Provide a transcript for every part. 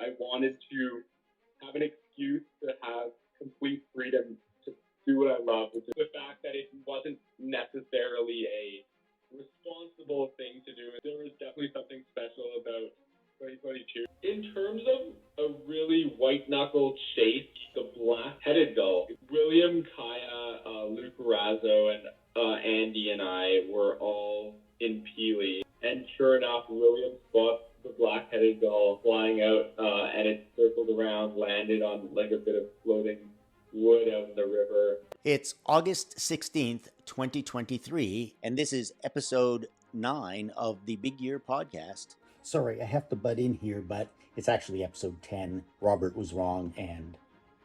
I wanted to have an excuse to have complete freedom to do what I love, which is the fact that it wasn't necessarily a responsible thing to do. There was definitely something special about 2022. In terms of a really white knuckle chase, the black-headed gull, William, Kaya, Luke Razzo, and Andy and I were all in Peely, and sure enough, William spots the black-headed gull flying out, and it circled around, landed on like a bit of floating wood out in the river. It's August 16th, 2023, and this is episode 9 of the Big Year podcast. Sorry, I have to butt in here, but it's actually episode 10. Robert was wrong, and,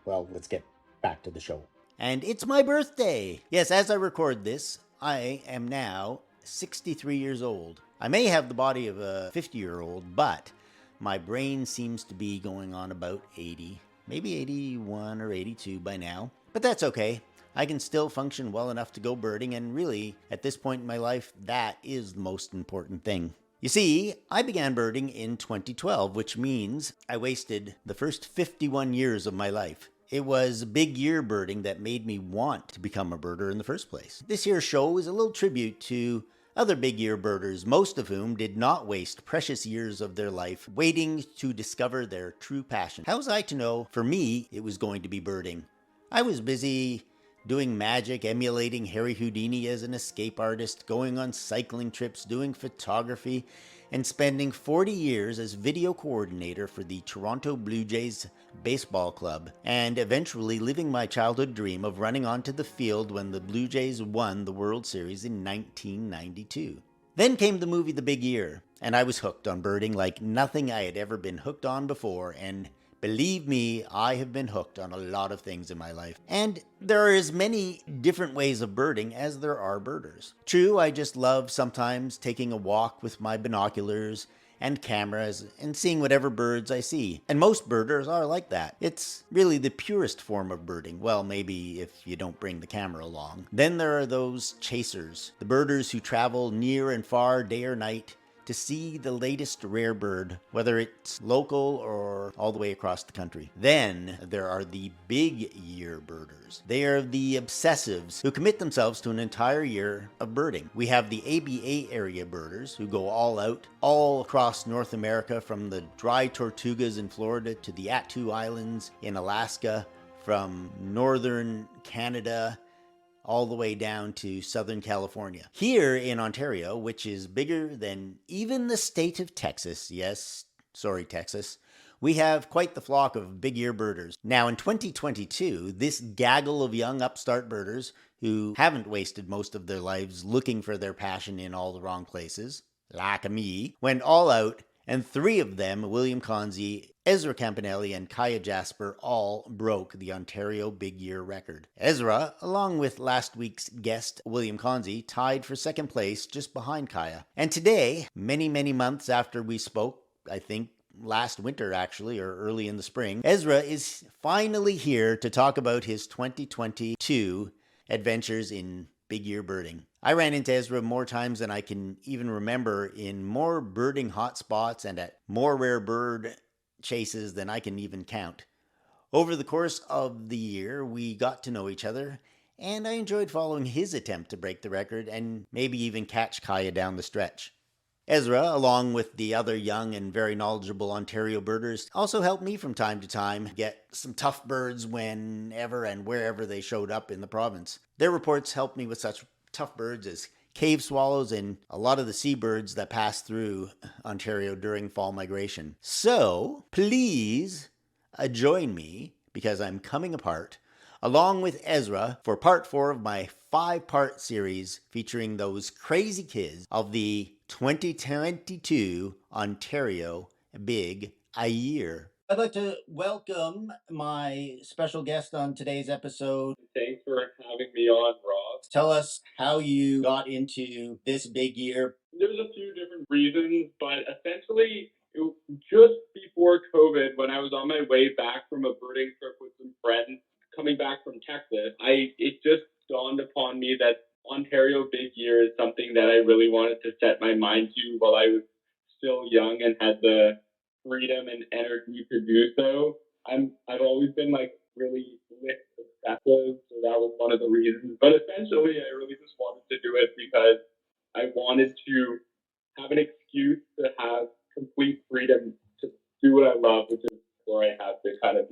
well, let's get back to the show. And it's my birthday! Yes, as I record this, I am now 63 years old. I may have the body of a 50-year-old, but my brain seems to be going on about 80, maybe 81 or 82 by now. But that's okay. I can still function well enough to go birding, and really, at this point in my life, that is the most important thing. You see, I began birding in 2012, which means I wasted the first 51 years of my life. It was big year birding that made me want to become a birder in the first place. This here show is a little tribute to other big year birders, most of whom did not waste precious years of their life waiting to discover their true passion. How was I to know? For me, it was going to be birding. I was busy doing magic, emulating Harry Houdini as an escape artist, going on cycling trips, doing photography, and spending 40 years as video coordinator for the Toronto Blue Jays baseball club, and eventually living my childhood dream of running onto the field when the Blue Jays won the World Series in 1992. Then came the movie The Big Year, and I was hooked on birding like nothing I had ever been hooked on before, and believe me, I have been hooked on a lot of things in my life. And there are as many different ways of birding as there are birders. True, I just love sometimes taking a walk with my binoculars and cameras and seeing whatever birds I see. And most birders are like that. It's really the purest form of birding. Well, maybe if you don't bring the camera along. Then there are those chasers, the birders who travel near and far, day or night, to see the latest rare bird, whether it's local or all the way across the country. Then there are the big year birders. They are the obsessives who commit themselves to an entire year of birding. We have the ABA area birders who go all out, all across North America, from the dry Tortugas in Florida to the Attu Islands in Alaska, from northern Canada all the way down to Southern California. Here in Ontario, which is bigger than even the state of Texas, yes, sorry Texas, we have quite the flock of big ear birders. Now in 2022, this gaggle of young upstart birders who haven't wasted most of their lives looking for their passion in all the wrong places, like me, went all out, and 3 of them, William Conzi, Ezra Campanelli, and Kaya Jasper, all broke the Ontario Big Year record. Ezra, along with last week's guest, William Conzi, tied for second place just behind Kaya. And today, many, many months after we spoke, I think last winter actually, or early in the spring, Ezra is finally here to talk about his 2022 adventures in big year birding. I ran into Ezra more times than I can even remember, in more birding hotspots and at more rare bird chases than I can even count. Over the course of the year, we got to know each other, and I enjoyed following his attempt to break the record and maybe even catch Kaya down the stretch. Ezra, along with the other young and very knowledgeable Ontario birders, also helped me from time to time get some tough birds whenever and wherever they showed up in the province. Their reports helped me with such tough birds as cave swallows and a lot of the seabirds that pass through Ontario during fall migration. So, please join me, because I'm coming apart, along with Ezra, for part 4 of my 5-part series featuring those crazy kids of the 2022 Ontario Big Year. I'd like to welcome my special guest on today's episode. Thanks for having me on, Rob. Tell us how you got into this big year. There's a few different reasons, but essentially, just before COVID, when I was on my way back from a birding trip with some friends coming back from Texas, it just dawned upon me that Ontario Big Year is something that I really wanted to set my mind to while I was still young and had the freedom and energy to do so. I've always been like really lift obsessive, so that was one of the reasons. But essentially, I really just wanted to do it because I wanted to have an excuse to have complete freedom to do what I love, which is where I have to kind of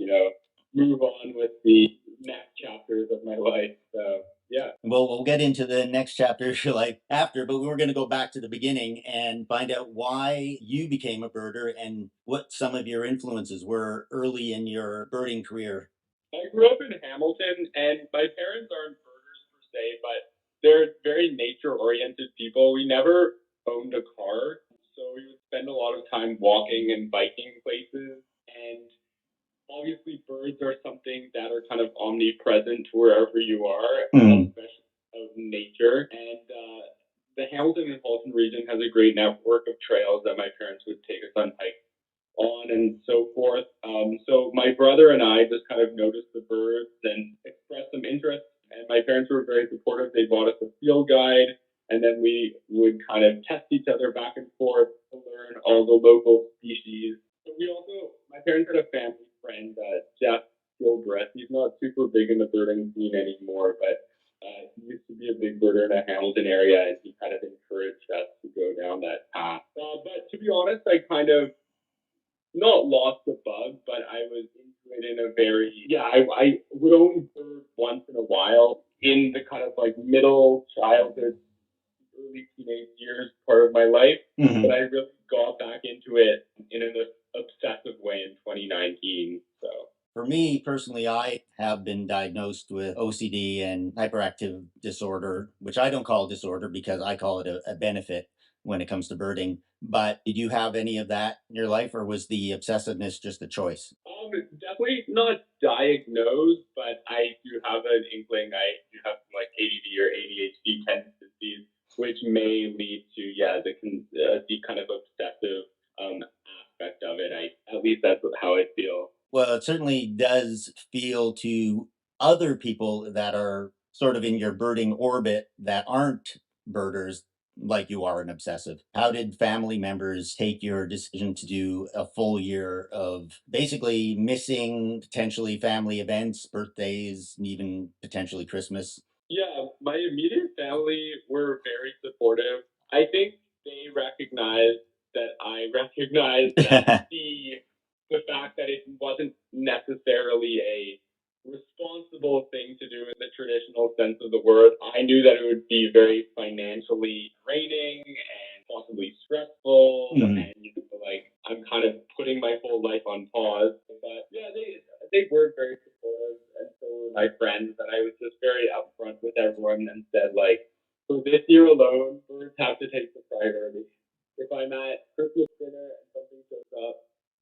move on with the next chapters of my life. So yeah. Well, we'll get into the next chapter of your life after, but we're going to go back to the beginning and find out why you became a birder and what some of your influences were early in your birding career. I grew up in Hamilton, and my parents aren't birders per se, but they're very nature oriented people. We never owned a car, so we would spend a lot of time walking and biking places. And obviously, birds are something that are kind of omnipresent wherever you are, especially of nature. And the Hamilton and Halton region has a great network of trails that my parents would take us on hikes on and so forth. So my brother and I just kind of noticed the birds and expressed some interest. And my parents were very supportive. They bought us a field guide, and then we would kind of test each other back and forth to learn all the local species. So we also, my parents had a family friend, Jeff Gilbreth. He's not super big in the birding scene anymore, but he used to be a big birder in the Hamilton area, and he kind of encouraged us to go down that path. But to be honest, I kind of not lost the bug, but I was into it in a very I would only bird once in a while in the kind of like middle childhood, early teenage years part of my life. But I really got back into it in an obsessive way in 2019. So for me personally, I have been diagnosed with OCD and hyperactive disorder, which I don't call disorder because I call it a benefit when it comes to birding. But did you have any of that in your life, or was the obsessiveness just a choice? Definitely not diagnosed, but I do have an inkling. I do have some like ADD or ADHD tendencies, which may lead to the kind of obsessive aspect of it. At least that's how I feel. Well, it certainly does feel to other people that are sort of in your birding orbit that aren't birders like you are an obsessive. How did family members take your decision to do a full year of basically missing potentially family events, birthdays, and even potentially Christmas? Yeah, my immediate family were very supportive. I think they recognized that I recognized that the fact that it wasn't necessarily a responsible thing to do in the traditional sense of the word. I knew that it would be very financially draining and possibly stressful, and like I'm kind of putting my whole life on pause. But yeah, they were very supportive, and so were my friends. And I was just very upfront with everyone and said, like, for this year alone, birds have to take the priority. If I'm at Christmas dinner and something shows up,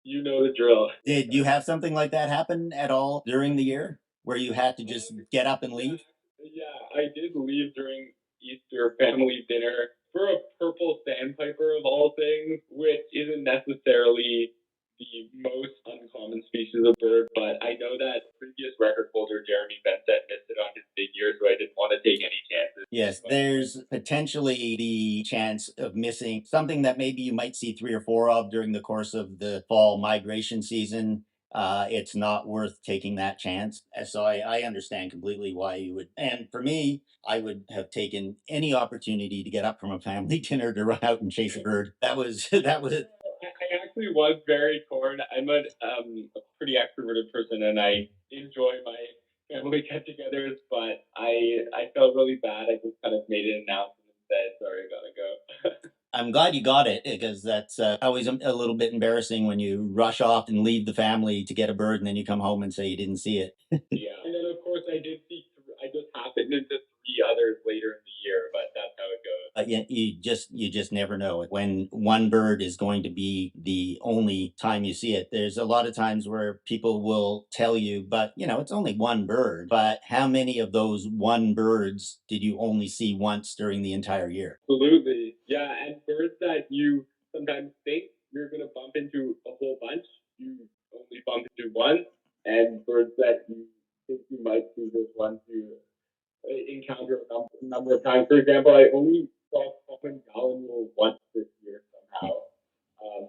you know the drill. Did you have something like that happen at all during the year where you had to just get up and leave? Yeah, I did leave during Easter family dinner for a purple sandpiper of all things, which isn't necessarily the most uncommon species of bird, but I know that previous record holder Jeremy Bensett missed it on his big year, so I didn't want to take any chances. Yes, there's potentially the chance of missing something that maybe you might see three or four of during the course of the fall migration season. It's not worth taking that chance. So I understand completely why you would. And for me, I would have taken any opportunity to get up from a family dinner to run out and chase a bird. That was that was. I actually was very torn. I'm a pretty extroverted person, and I enjoy my family get-togethers. But I felt really bad. I just kind of made an announcement and said, "Sorry, I gotta go." I'm glad you got it because that's always a little bit embarrassing when you rush off and leave the family to get a bird and then you come home and say you didn't see it. Yeah, and then of course I did see. I just happened into three others later in the year, but that's how it goes. You just never know when one bird is going to be the only time you see it. There's a lot of times where people will tell you, but it's only one bird. But how many of those one birds did you only see once during the entire year? Absolutely, yeah, and birds that you sometimes think you're gonna bump into a whole bunch, you only bump into one, and birds that you think you might see just once, you encounter a number of times. For example, I only saw common gallinule once this year somehow.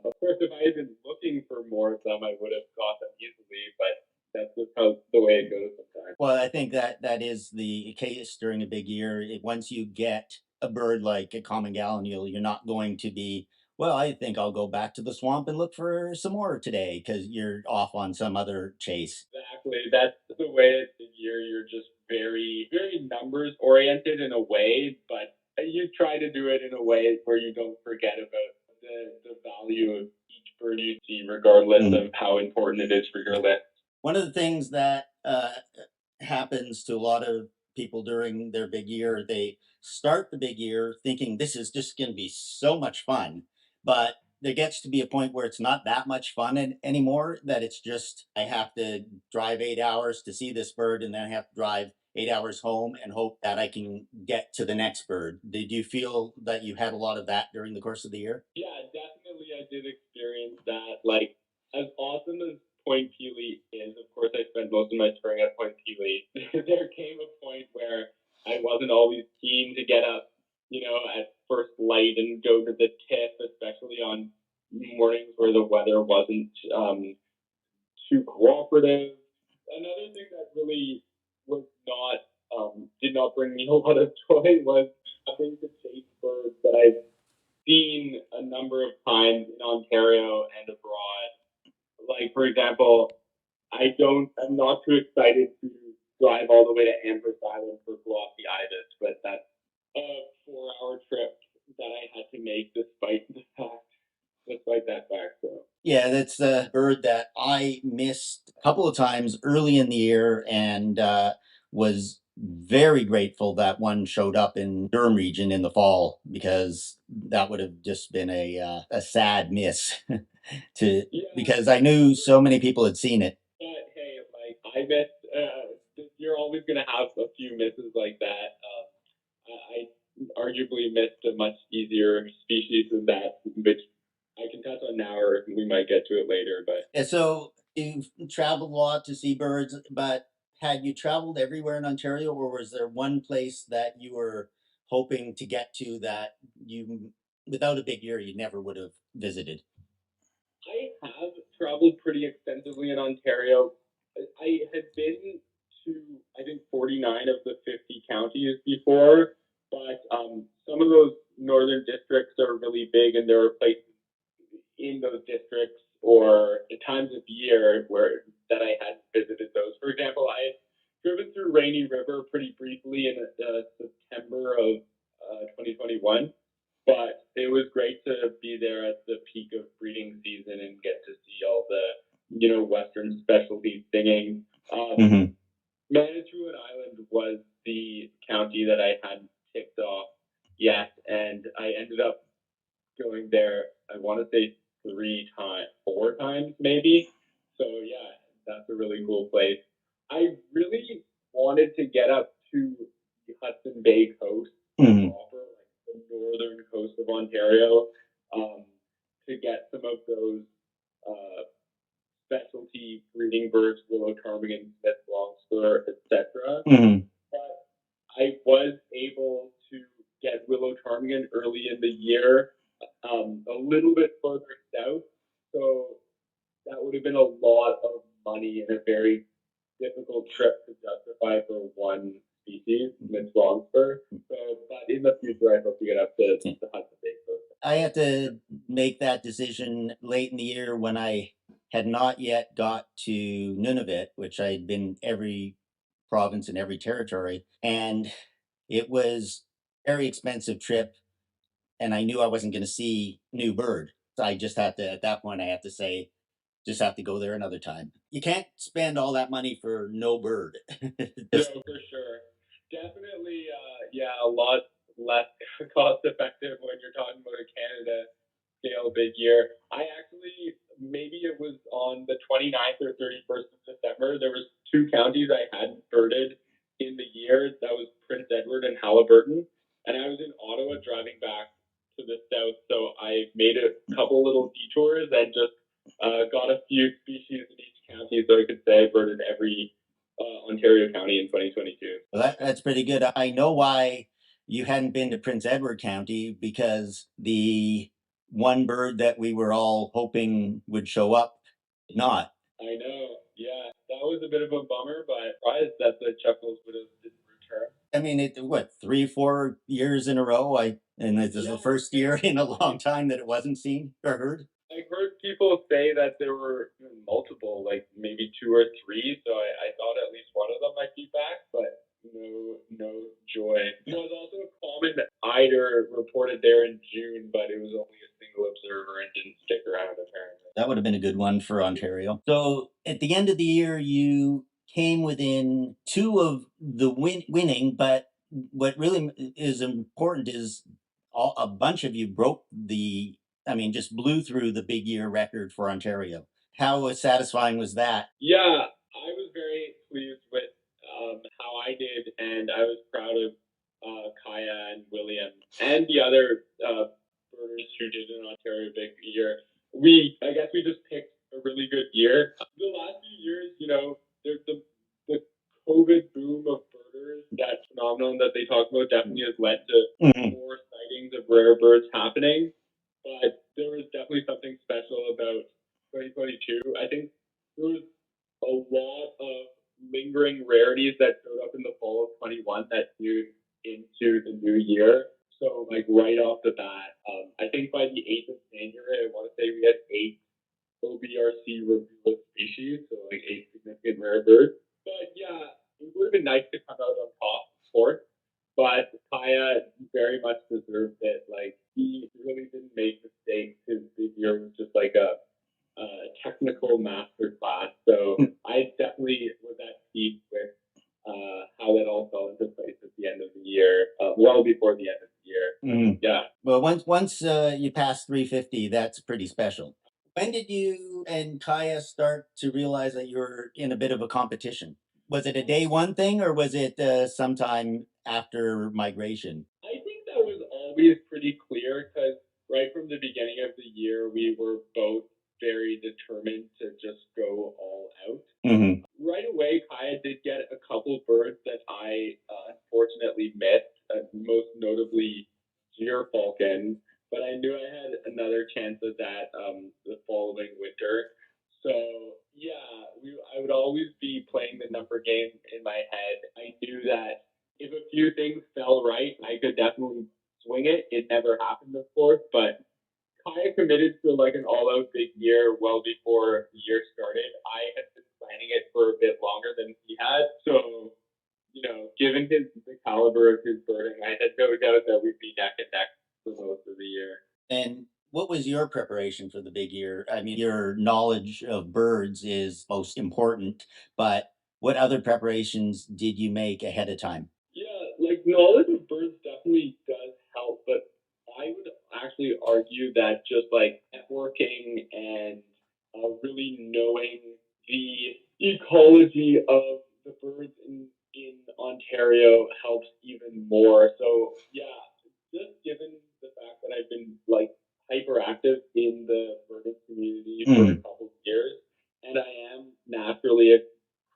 Of course, if I had been looking fighting for more of them, I would have got them easily, but that's just how the way it goes sometimes. Well, I think that is the case during a big year. Once you get a bird like a common gallinule, you're not going to be, well, I think I'll go back to the swamp and look for some more today because you're off on some other chase. Exactly. That's the way it's the year. You're just very, very numbers oriented in a way, but you try to do it in a way where you don't forget about the value of each bird you see, regardless of how important it is for your list. One of the things that happens to a lot of people during their big year, they start the big year thinking this is just going to be so much fun, but there gets to be a point where it's not that much fun anymore, that it's just I have to drive 8 hours to see this bird and then I have to drive 8 hours home and hope that I can get to the next bird. Did you feel that you had a lot of that during the course of the year? Yeah, definitely I did experience that. Like, as awesome as Point Peele is, of course, I spent most of my spring at Point Peele. There came a point where I wasn't always keen to get up, at first light and go to the tip, especially on mornings where the weather wasn't too cooperative. Another thing that really was not did not bring me a lot of joy was having to chase birds that I've seen a number of times in Ontario and abroad. Like, for example, I'm not too excited to drive all the way to Amherst Island for glossy ibis, but that's a 4-hour trip that I had to make despite that fact. So Yeah, that's a bird that I missed a couple of times early in the year and was very grateful that one showed up in Durham region in the fall because that would have just been a sad miss to yeah, because I knew so many people had seen it. but hey, like I missed. You're always gonna have a few misses like that. I arguably missed a much easier species than that, which I can touch on now, or we might get to it later. But And so you've traveled a lot to see birds, but had you traveled everywhere in Ontario, or was there one place that you were hoping to get to that you, without a big year, you never would have visited? I have traveled pretty extensively in Ontario. I had been to, I think, 49 of the 50 counties before, but some of those northern districts are really big, and there are places in those districts or times of year where that I hadn't visited those. For example, I had driven through Rainy River pretty briefly in September of 2021, but it was great to be there at the peak of breeding season and get to see all the Western specialty singing. Mm-hmm. Manitoulin Island was the county that I hadn't ticked off yet, and I ended up going there. I want to say 4 times maybe. So yeah, that's a really cool place. I really wanted to get up to the Hudson Bay coast, Mm-hmm. proper, like the northern coast of Ontario, um, to get some of those uh, specialty breeding birds, willow ptarmigan, Smith longspur, etc. Mm-hmm. But I was able to get willow ptarmigan early in the year, a little bit further south. So that would have been a lot of money and a very difficult trip to justify for one species, Smith longspur. So, but in the future, I hope to get up to the Hudson Bay coast. I had to make that decision late in the year when I had not yet got to Nunavut, which I'd been every province and every territory, and it was a very expensive trip and I knew I wasn't going to see new bird. So I just had to, at that point, I had to say, just have to go there another time. You can't spend all that money for no bird. No, for sure. Definitely, yeah, a lot less cost effective when you're talking about a Canada scale big year. I actually, maybe it was on the 29th or 31st of December, there was two counties I hadn't birded in the year. That was Prince Edward and Haliburton. And I was in Ottawa driving back to the south. So I made a couple little detours and just got a few species in each county so I could say I birded every Ontario county in 2022. Well, that's pretty good. I know why you hadn't been to Prince Edward County because the one bird that we were all hoping would show up, not. I know. Yeah, that was a bit of a bummer, but surprised that the Chuckles would have didn't return. I mean, it what 3, 4 years in a row. And this is the first year in a long time that it wasn't seen or heard. I heard people say that there were multiple, like maybe two or three. So I thought at least one of them might be back, but no joy. There was also a common eider reported there in June, but it was only a single observer and didn't stick around apparently. That would have been a good one for Ontario. So at the end of the year, you came within two of the winning, but what really is important is a bunch of you broke the, I mean, just blew through the big year record for Ontario. How satisfying was that? Yeah, I was very pleased with how I did, and I was proud of Kaya and William and the other birders who did an Ontario Big Year. I guess we just picked a really good year. The last few years, there's the COVID boom of birders, that phenomenon that they talk about, definitely has led to more sightings of rare birds happening. But there was definitely something special about 2022. I think there was a lot of lingering rarities that showed up in the fall of 21 that moved into the new year. So, like, right off the bat, I think by the 8th of January, I want to say we had 8 OBRC reviewable species, so like 8 significant rare birds. But yeah, it would have been nice to come out on top, of course. But Kaya very much deserved it. Like, he really didn't make mistakes. His big year was just like a technical master class. So I definitely was at peace with how that all fell into place at the end of the year, well before the end of the year. Yeah. Well, once you pass 350, that's pretty special. When did you and Kaya start to realize that you were in a bit of a competition? Was it a day one thing, or was it sometime after migration? I think that was always pretty clear because right from the beginning of the year, we were both very determined to just go all out. Right away, Kaya did get a couple birds that I unfortunately missed, most notably Deer Falcon, but I knew I had another chance at that the following winter. So yeah, I would always be playing the number game in my head. I knew that if a few things fell right, I could definitely swing it. It never happened, of course, but Kaya committed to like an all-out big year well before the year started. I had been planning it for a bit longer than he had, so given the caliber of his birding, I had no doubt that we'd be neck and neck for most of the year. And what was your preparation for the big year? I mean, your knowledge of birds is most important, but what other preparations did you make ahead of time? Yeah, like knowledge of birds definitely does help, but I would actually argue that just like networking and really knowing the ecology of the birds in Ontario helps even more. So yeah, just given the fact that I've been like hyperactive in the birding community for a couple of years, and I am naturally a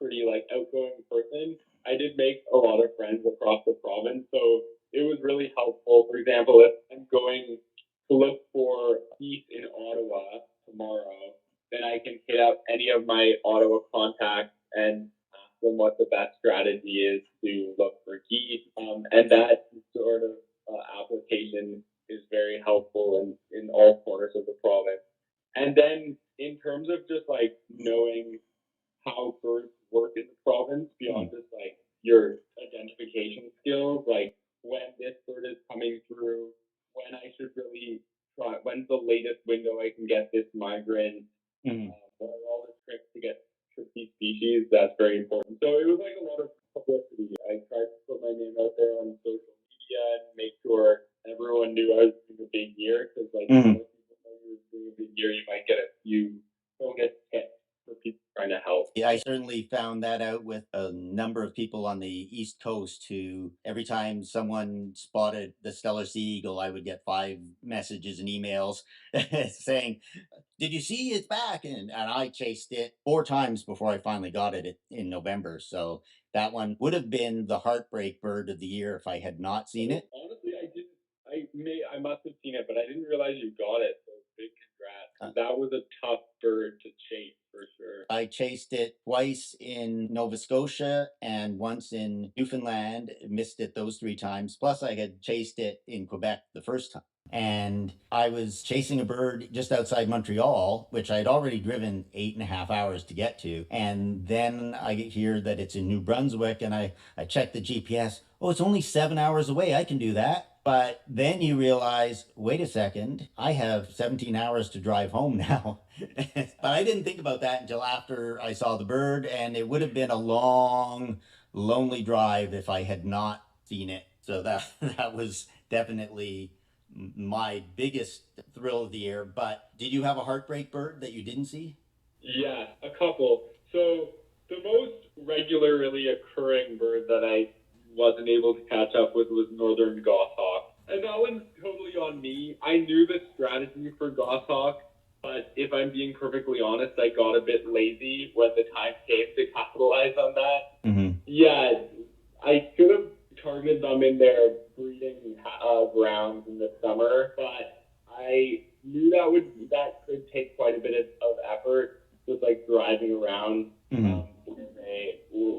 pretty like outgoing person, I did make a lot of friends across the province. So it was really helpful. For example, if I'm going to look for geese in Ottawa tomorrow, then I can hit up any of my Ottawa contacts and ask them what the best strategy is to look for geese. And that sort of application is very helpful in all corners of the province. And then in terms of just like knowing how birds work in the province beyond just like your identification skills, like when this bird is coming through, when I should really try, when's the latest window I can get this migrant, what are all the tricks to get tricky species, that's very important. So it was like a lot of publicity. I tried to put my name out there on social media and make sure everyone knew I was doing a big year because like most people know you were doing a big year, you might get a few bonus tips for people trying to help. Yeah, I certainly found that out with a number of people on the East Coast who, every time someone spotted the Stellar Sea Eagle, I would get 5 messages and emails saying, "Did you see it's back?" And I chased it 4 times before I finally got it in November. So that one would have been the heartbreak bird of the year if I had not seen it. Honestly, I didn't. I must have seen it, but I didn't realize you got it. So big congrats. That was a tough bird to chase for sure. I chased it twice in Nova Scotia and once in Newfoundland, missed it those 3 times. Plus, I had chased it in Quebec the first time. And I was chasing a bird just outside Montreal, which I'd already driven 8.5 hours to get to. And then I hear that it's in New Brunswick, and I checked the GPS. Oh, it's only 7 hours away. I can do that. But then you realize, wait a second, I have 17 hours to drive home now. But I didn't think about that until after I saw the bird, and it would have been a long, lonely drive if I had not seen it. So that was definitely my biggest thrill of the year. But did you have a heartbreak bird that you didn't see? Yeah, a couple. So the most regularly occurring bird that I wasn't able to catch up with was northern goshawk. And that one's totally on me. I knew the strategy for goshawk, but if I'm being perfectly honest, I got a bit lazy when the time came to capitalize on that. Mm-hmm. Yeah, I could have targeted them in their breeding grounds in the summer, but I knew that could take quite a bit of effort, just like driving around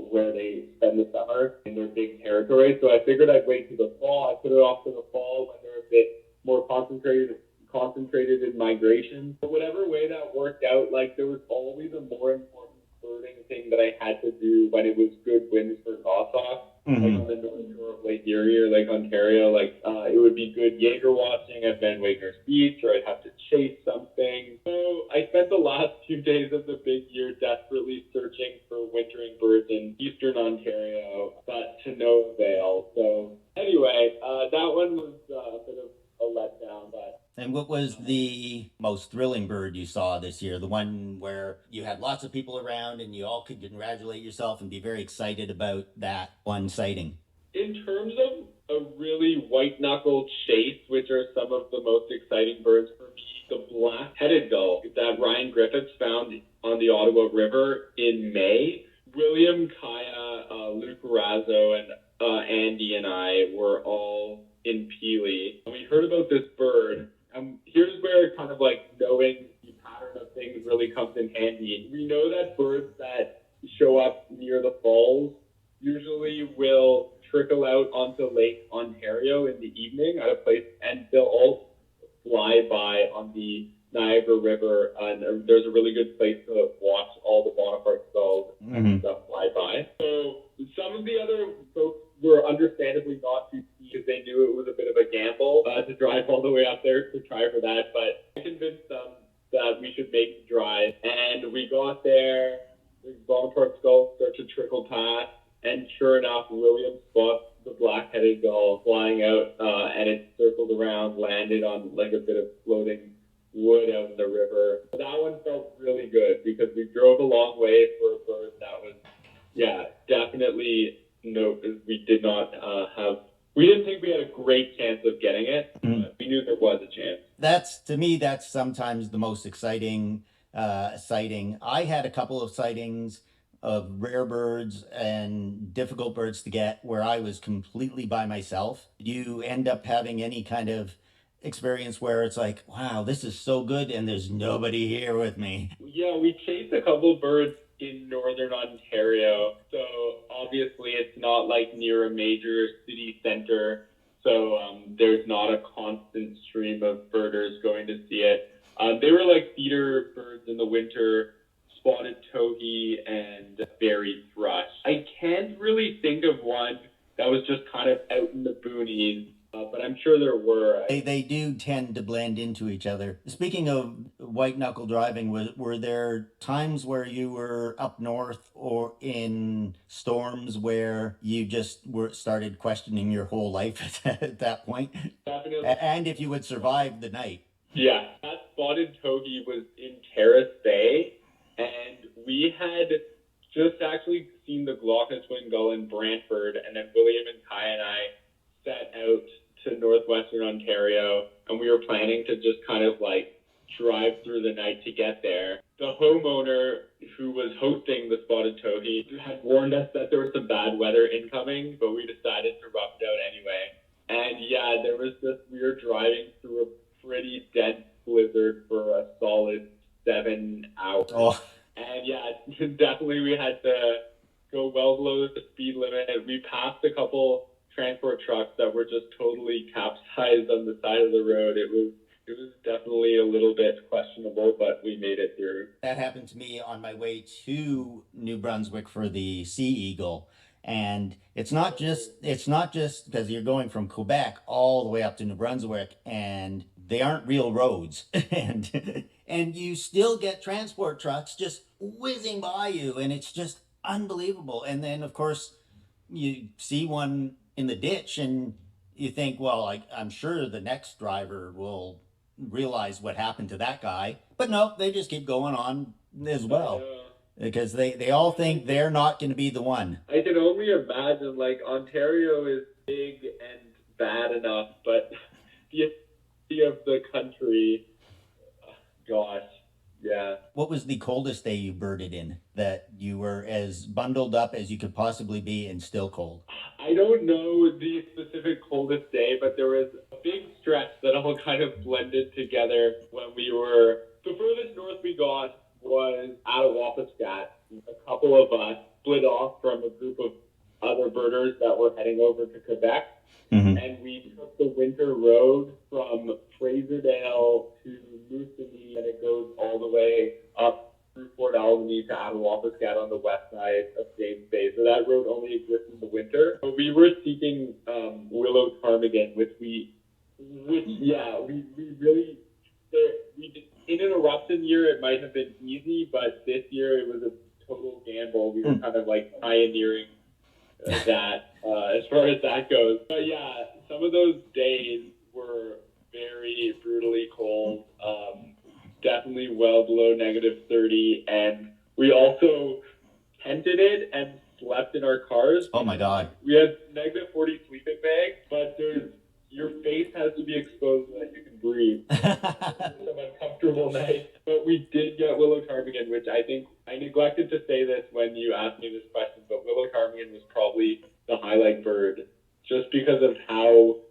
where they spend the summer in their big territory. So I figured I'd wait till the fall. I put it off to the fall when they're a bit more concentrated in migration. But whatever way that worked out, like there was always a more important birding thing that I had to do when it was good winds for goshawk. Like on the north shore of Lake Erie or Lake Ontario, it would be good Jaeger watching at Van Wagner's Beach, or I'd have to chase something. So I spent the last few days of the big year desperately searching for wintering birds in eastern Ontario, but to no avail. So anyway, that one was a bit of a letdown, but. And what was the most thrilling bird you saw this year? The one where you had lots of people around and you all could congratulate yourself and be very excited about that one sighting? In terms of a really white-knuckled chase, which are some of the most exciting birds for me, the black-headed gull that Ryan Griffiths found on the Ottawa River in May. William, Kaya, Luke Razzo, and Andy and I were all in Peele. We heard about this bird. Here's where kind of like knowing the pattern of things really comes in handy. We know that birds that show up near the falls usually will trickle out onto Lake Ontario in the evening at a place, and they'll all fly by on the Niagara River, and there's a really good place to watch all the Bonaparte skulls and stuff fly by. So some of the other folks were understandably not too keen because they knew it was a bit of a gamble to drive all the way up there to try for that, but I convinced them that we should make the drive, and we got there, the Bonaparte skulls start to trickle past, and sure enough, William spots the black-headed gull flying out, and it circled around, landed on like a bit of floating wood out in the river. That one felt really good because we drove a long way for a bird that was, definitely we did not we didn't think we had a great chance of getting it, but we knew there was a chance. To me, that's sometimes the most exciting sighting. I had a couple of sightings of rare birds and difficult birds to get where I was completely by myself. Did you end up having any kind of experience where it's like, wow, this is so good and there's nobody here with me? Yeah, we chased a couple birds in northern Ontario, so obviously it's not like near a major city center, so there's not a constant stream of birders going to see it. They were like feeder birds in the winter, spotted towhee and berry thrush. I can't really think of one that was just kind of out in the boonies, but I'm sure there were. They do tend to blend into each other. Speaking of white knuckle driving, were there times where you were up north or in storms where you just started questioning your whole life at that point? Definitely. And if you would survive the night? Yeah, that spotted towhee was in Terrace Bay, and we had just actually seen the Glaucous Wing gull in Brantford, and then William and Kai and I set out to northwestern Ontario, and we were planning to just kind of like drive through the night to get there. The homeowner who was hosting the spotted towhee had warned us that there was some bad weather incoming, but we decided to rough it out anyway. And yeah, we were driving through a pretty dense blizzard for a solid 7 hours. Oh. And yeah, definitely we had to go well below the speed limit. We passed a couple transport trucks that were just totally capsized on the side of the road. It was definitely a little bit questionable, but we made it through. That happened to me on my way to New Brunswick for the Sea Eagle. And it's not just because you're going from Quebec all the way up to New Brunswick, and they aren't real roads. and you still get transport trucks just whizzing by you, and it's just unbelievable. And then of course you see one in the ditch and you think, well, I'm sure the next driver will realize what happened to that guy. But no, they just keep going on as well. Because they all think they're not going to be the one. I can only imagine, like, Ontario is big and bad enough, but the idea of the country, gosh, yeah. What was the coldest day you birded in that you were as bundled up as you could possibly be and still cold? I don't know the specific coldest day, but there was a big stretch that all kind of blended together when we were, the furthest north we got was Attawapiskat. A couple of us split off from a group of other birders that were heading over to Quebec, and we took the winter road from Fraservale to Moosonee, and it goes all the way up through Fort Albany to Attawapiskat on the west side of James Bay. So that road only exists in the winter. But we were seeking willow ptarmigan, which we really, in an eruption year, it might have been easy, but this year it was a total gamble. We were kind of like pioneering that as far as that goes. But yeah, some of those days were very brutally cold, definitely well below -30, and we also tented it and slept in our cars. Oh my God. We had -40 sleeping bags, but your face has to be exposed so that you can breathe. Some uncomfortable nights. But we did get willow ptarmigan, which I think I neglected to say this when you asked me this question, but willow ptarmigan was probably the highlight bird, just because of how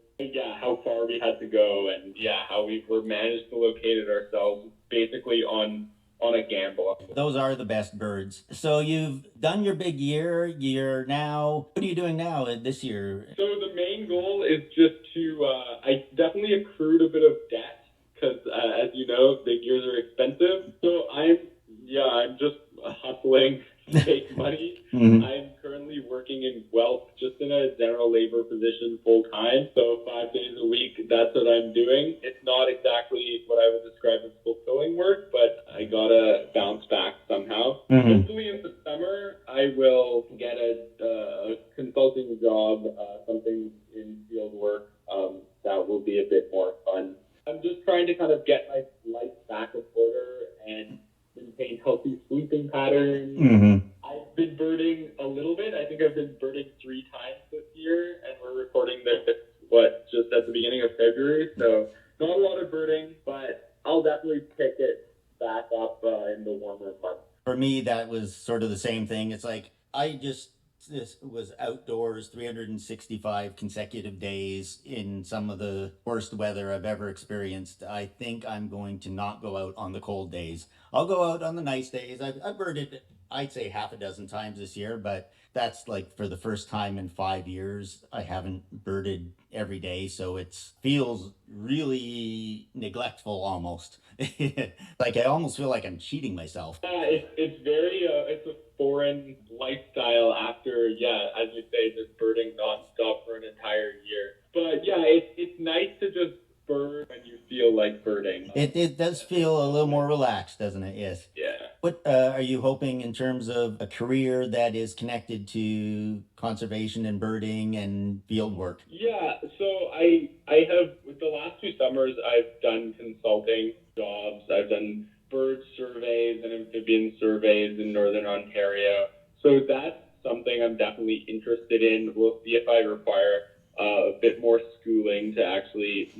far we had to go, and how we were managed to locate it ourselves, basically on a gamble. Those are the best birds. So you've done your big year. You're now, what are you doing now this year? So the main goal is just to, I definitely accrued a bit of debt because, as you know, big years are expensive. So I'm just hustling to make money. I'm currently working in Guelph, just in a general labor position full time. So 5 days a week, that's what I'm doing. It's not exactly what I would describe as fulfilling work, but I gotta bounce back somehow. Hopefully in the summer, I will get a consulting job, something in field work. That will be a bit more fun. I'm just trying to kind of get my life back in order and maintain healthy sleeping patterns. I've been birding a little bit. I think I've been birding 3 times this year, and we're recording this, just at the beginning of February. So not a lot of birding, but I'll definitely pick it back up in the warmer months. For me, that was sort of the same thing. It's like, this was outdoors 365 consecutive days in some of the worst weather I've ever experienced. I think I'm going to not go out on the cold days. I'll go out on the nice days. I've birded, I'd say, half a dozen times this year, but that's like for the first time in 5 years. I haven't birded every day, so it feels really neglectful almost. Like I almost feel like I'm cheating myself. It's very, it's a foreign lifestyle after, as you say, just birding nonstop for an entire year. But it's nice to just bird when you feel like birding. It does feel a little more relaxed, doesn't it? Yes. Yeah. What are you hoping in terms of a career that is connected to conservation and birding and field work? Yeah, so I have, with the last 2 summers, I've done consulting jobs. I've done bird surveys and amphibian surveys in Northern Ontario. So that's something I'm definitely interested in. We'll see if I require a bit more schooling to actually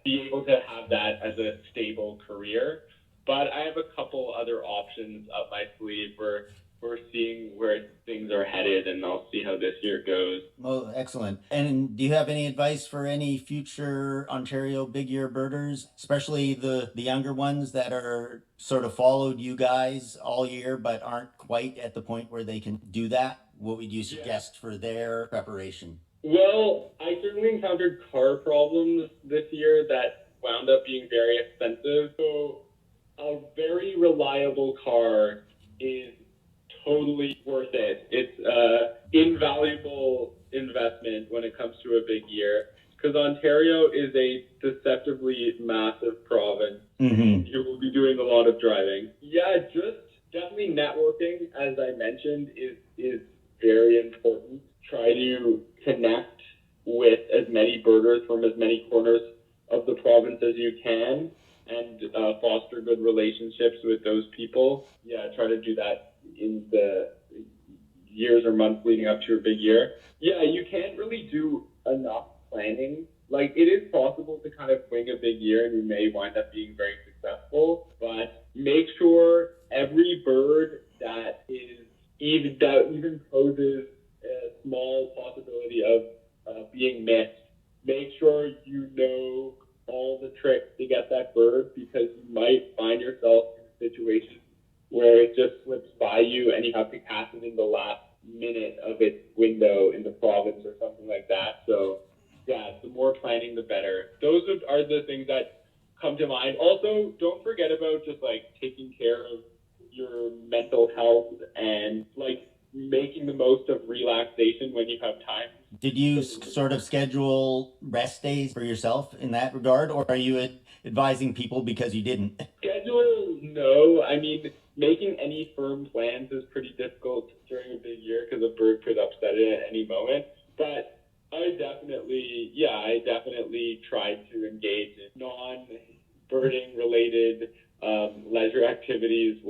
be able to have that as a stable career. But I have a couple other options up my sleeve. We're foreseeing where things are headed, and I'll see how this year goes. Oh, excellent. And do you have any advice for any future Ontario big year birders, especially the younger ones that are sort of followed you guys all year but aren't quite at the point where they can do that? What would you suggest for their preparation? Well, I certainly encountered car problems this year that wound up being very expensive. So a very reliable car is totally worth it. It's an invaluable investment when it comes to a big year, because Ontario is a deceptively massive province. Mm-hmm. You will be doing a lot of driving. Yeah, just definitely networking, as I mentioned, is very important. Try to connect with as many birders from as many corners of the province as you can, and foster good relationships with those people. Yeah, try to do that in the years or months leading up to your big year. Yeah, you can't really do enough planning. Like, it is possible to kind of wing a big year and you may wind up being very successful, but make sure every bird that even poses a small possibility of being missed, make sure you know all the tricks to get that bird, because you might find yourself in a situation where it just slips by you and you have to cast it in the last minute of its window in the province or something like that. So yeah, the more planning, the better. Those are the things that come to mind. Also, don't forget about just like taking care of your mental health and like making the most of relaxation when you have time. Did you sort of schedule rest days for yourself in that regard, or are you advising people because you didn't? Schedule, no. I mean, making any firm plans is pretty difficult during a big year because a bird could upset it at any moment. But I definitely tried to engage in non-birding related leisure activities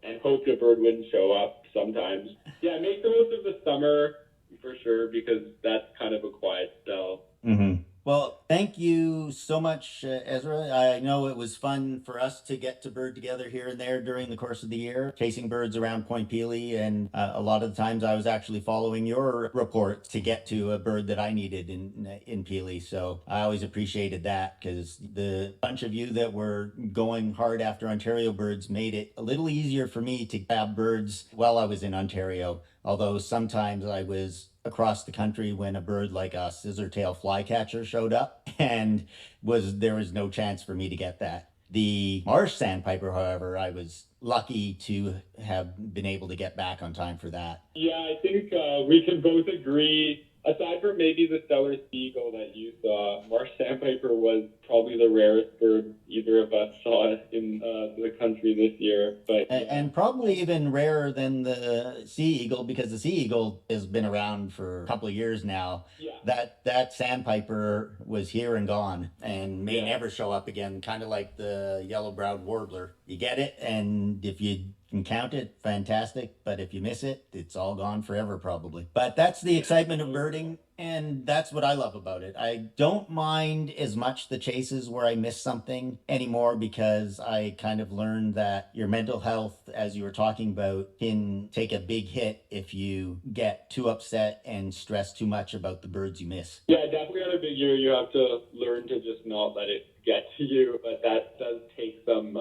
and hoped a bird wouldn't show up sometimes. Yeah, make the most of the summer for sure, because that's kind of a quiet spell. Mm-hmm. Well, thank you so much, Ezra. I know it was fun for us to get to bird together here and there during the course of the year, chasing birds around Point Peele, and a lot of the times I was actually following your report to get to a bird that I needed in Peele. So I always appreciated that, because the bunch of you that were going hard after Ontario birds made it a little easier for me to grab birds while I was in Ontario. Although sometimes I was across the country when a bird like a scissortail flycatcher showed up, and there was no chance for me to get that. The marsh sandpiper, however, I was lucky to have been able to get back on time for that. Yeah, I think we can both agree. Aside from maybe the Stellar Seagull that you saw, marsh sandpiper was probably the rarest bird either of us saw in the country this year. But yeah. And probably even rarer than the sea eagle, because the sea eagle has been around for a couple of years now. Yeah. That sandpiper was here and gone and may never show up again, kind of like the yellow-browed warbler. You get it, and if you can count it, fantastic. But if you miss it, it's all gone forever probably. But that's the excitement of birding, and that's what I love about it. I don't mind as much the chases where I miss something anymore, because I kind of learned that your mental health, as you were talking about, can take a big hit if you get too upset and stress too much about the birds you miss. Yeah, definitely on a big year, you have to learn to just not let it get to you. But that does take some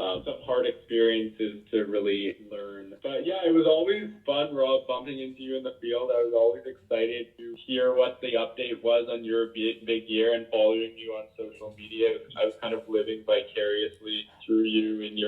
hard experiences to really learn. But yeah, it was always fun, Rob, bumping into you in the field. I was always excited to hear what the update was on your big year and following you on social media. I was kind of living vicariously through you and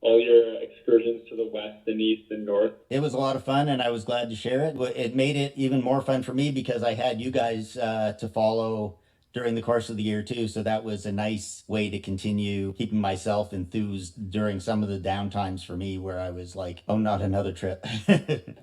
all your excursions to the west and east and north. It was a lot of fun, and I was glad to share it. It made it even more fun for me because I had you guys to follow during the course of the year too. So that was a nice way to continue keeping myself enthused during some of the downtimes for me where I was like, oh, not another trip.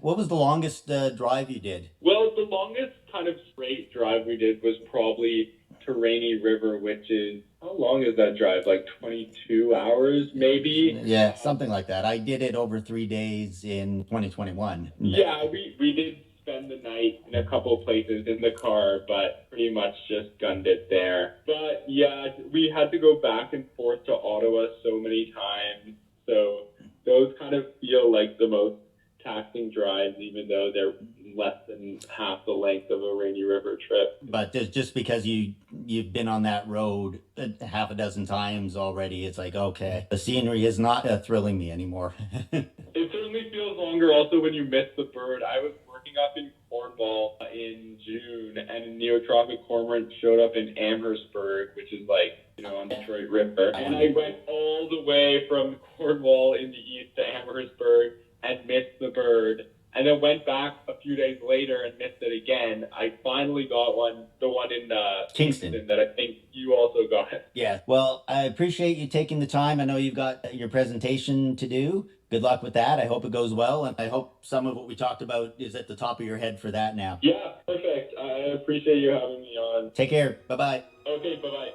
What was the longest drive you did? Well, the longest kind of straight drive we did was probably to Rainy River, which is, how long is that drive? Like 22 hours, maybe? Yeah, something like that. I did it over 3 days in 2021. Yeah, we did spend the night in a couple of places in the car, but pretty much just gunned it there. But yeah, we had to go back and forth to Ottawa so many times. So those kind of feel like the most taxing amazing drives, even though they're less than half the length of a Rainy River trip. But just because you've been on that road half a dozen times already, it's like, okay, the scenery is not thrilling me anymore. It certainly feels longer also when you miss the bird. I was working up in Cornwall in June, and a neotropic cormorant showed up in Amherstburg, which is like, on the Detroit River. And I went all the way from Cornwall in the east to Amherstburg and missed the bird. And then went back a few days later and missed it again. I finally got the one in Kingston that I think you also got. Yeah, well, I appreciate you taking the time. I know you've got your presentation to do. Good luck with that. I hope it goes well, and I hope some of what we talked about is at the top of your head for that now. Yeah, perfect. I appreciate you having me on. Take care. Bye-bye. Okay, bye-bye.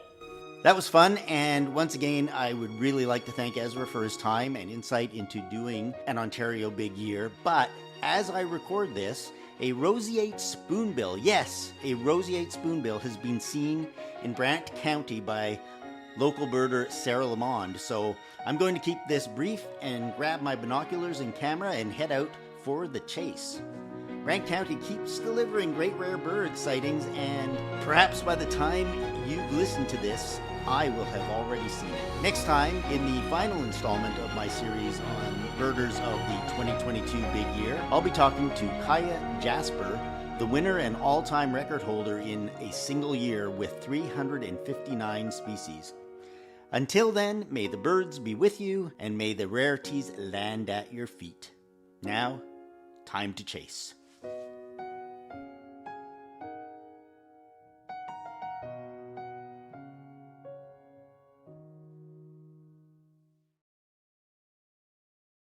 That was fun, and once again, I would really like to thank Ezra for his time and insight into doing an Ontario Big Year. But as I record this, a Roseate Spoonbill, yes, a Roseate Spoonbill has been seen in Brant County by local birder Sarah Lamond. So I'm going to keep this brief and grab my binoculars and camera and head out for the chase. Brant County keeps delivering great rare bird sightings, and perhaps by the time you listen to this, I will have already seen it. Next time, in the final installment of my series on birders of the 2022 Big Year, I'll be talking to Kaya Jasper, the winner and all-time record holder in a single year with 359 species. Until then, may the birds be with you, and may the rarities land at your feet. Now, time to chase.